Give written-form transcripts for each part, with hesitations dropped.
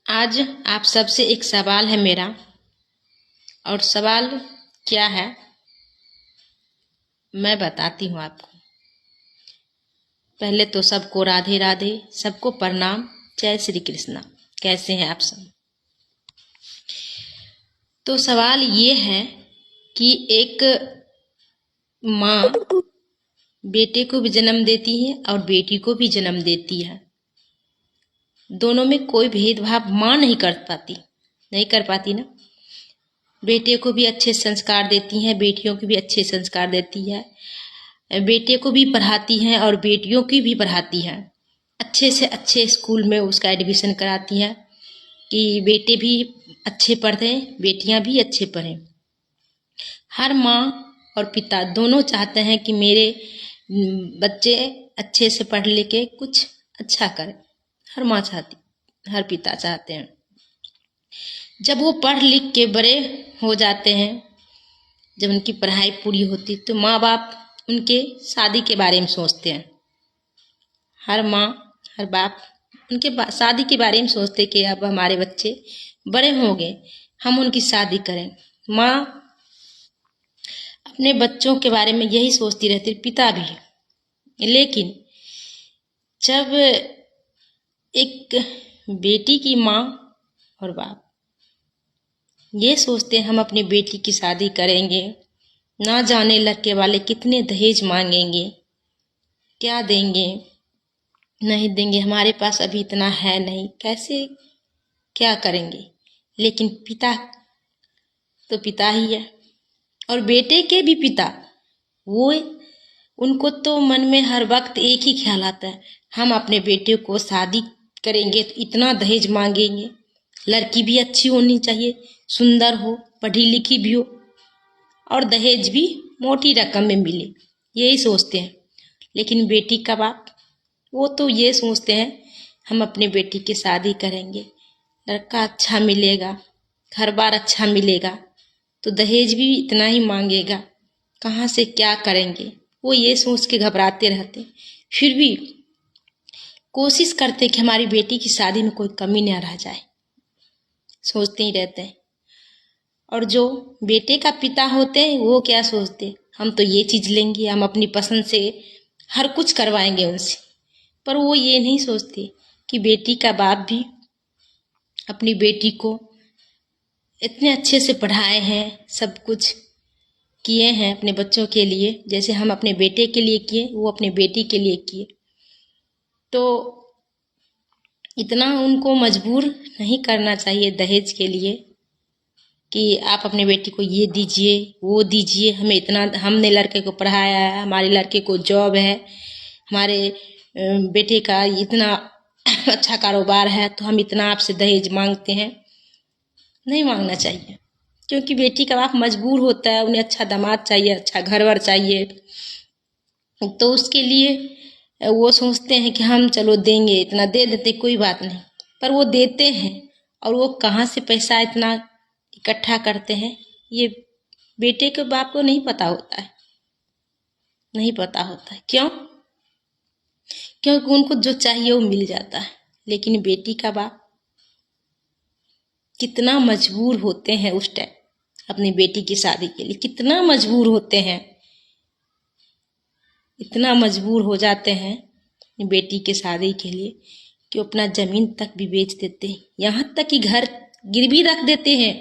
आज आप सबसे एक सवाल है मेरा। और सवाल क्या है मैं बताती हूँ आपको। पहले तो सबको राधे राधे, सबको प्रणाम, जय श्री कृष्णा। कैसे हैं आप सब? तो सवाल ये है कि एक माँ बेटे को भी जन्म देती है और बेटी को भी जन्म देती है। दोनों में कोई भेदभाव माँ नहीं कर पाती ना। बेटे को भी अच्छे संस्कार देती हैं, बेटियों को भी अच्छे संस्कार देती है। बेटे को भी पढ़ाती हैं और बेटियों की भी पढ़ाती हैं। अच्छे से अच्छे स्कूल में उसका एडमिशन कराती हैं कि बेटे भी अच्छे पढ़ें, बेटियां भी अच्छे पढ़ें। हर माँ और पिता दोनों चाहते हैं कि मेरे बच्चे अच्छे से पढ़ लिख के कुछ अच्छा करें। हर माँ चाहती, हर पिता चाहते हैं। जब वो पढ़ लिख के बड़े हो जाते हैं, जब उनकी पढ़ाई पूरी होती, तो माँ बाप उनके शादी के बारे में सोचते हैं। हर माँ हर बाप उनके शादी के बारे में सोचते कि अब हमारे बच्चे बड़े होंगे, हम उनकी शादी करें। माँ अपने बच्चों के बारे में यही सोचती रहती, पिता भी। लेकिन जब एक बेटी की माँ और बाप ये सोचते हैं हम अपनी बेटी की शादी करेंगे, ना जाने लड़के वाले कितने दहेज मांगेंगे, क्या देंगे नहीं देंगे, हमारे पास अभी इतना है नहीं, कैसे क्या करेंगे। लेकिन पिता तो पिता ही है। और बेटे के भी पिता, वो उनको तो मन में हर वक्त एक ही ख्याल आता है, हम अपने बेटे को शादी करेंगे तो इतना दहेज मांगेंगे, लड़की भी अच्छी होनी चाहिए, सुंदर हो, पढ़ी लिखी भी हो और दहेज भी मोटी रकम में मिले, यही सोचते हैं। लेकिन बेटी का बाप वो तो ये सोचते हैं हम अपने बेटी की शादी करेंगे, लड़का अच्छा मिलेगा, घर बार अच्छा मिलेगा, तो दहेज भी इतना ही मांगेगा, कहाँ से क्या करेंगे। वो ये सोच के घबराते रहते, फिर भी कोशिश करते कि हमारी बेटी की शादी में कोई कमी न रह जाए, सोचते ही रहते हैं। और जो बेटे का पिता होते हैं वो क्या सोचते, हम तो ये चीज लेंगे, हम अपनी पसंद से हर कुछ करवाएंगे उनसे। पर वो ये नहीं सोचते कि बेटी का बाप भी अपनी बेटी को इतने अच्छे से पढ़ाए हैं, सब कुछ किए हैं अपने बच्चों के लिए, जैसे हम अपने बेटे के लिए किए वो अपने बेटी के लिए किए। तो इतना उनको मजबूर नहीं करना चाहिए दहेज के लिए कि आप अपने बेटी को ये दीजिए वो दीजिए, हमें इतना, हमने लड़के को पढ़ाया है, हमारे लड़के को जॉब है, हमारे बेटे का इतना अच्छा कारोबार है, तो हम इतना आपसे दहेज मांगते हैं। नहीं मांगना चाहिए, क्योंकि बेटी का बाप मजबूर होता है, उन्हें अच्छा दामाद चाहिए, अच्छा घर वर चाहिए, तो उसके लिए वो सोचते हैं कि हम चलो देंगे, इतना दे देते, कोई बात नहीं। पर वो देते हैं और वो कहाँ से पैसा इतना इकट्ठा करते हैं, ये बेटे के बाप को नहीं पता होता है, नहीं पता होता है। क्यों? क्योंकि उनको जो चाहिए वो मिल जाता है। लेकिन बेटी का बाप कितना मजबूर होते हैं उस टाइम अपनी बेटी की शादी के लिए, कितना मजबूर होते हैं, इतना मजबूर हो जाते हैं बेटी के शादी के लिए कि अपना जमीन तक भी बेच देते हैं, यहाँ तक कि घर गिरवी रख देते हैं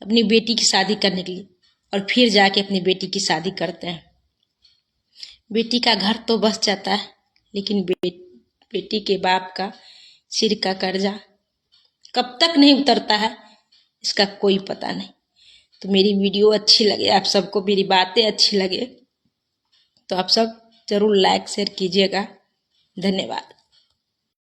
अपनी बेटी की शादी करने के लिए, और फिर जाके अपनी बेटी की शादी करते हैं। बेटी का घर तो बस जाता है, लेकिन बेटी के बाप का सिर का कर्जा कब तक नहीं उतरता है, इसका कोई पता नहीं। तो मेरी वीडियो अच्छी लगे, आप सबको मेरी बातें अच्छी लगे, तो आप सब जरूर लाइक शेयर कीजिएगा। धन्यवाद।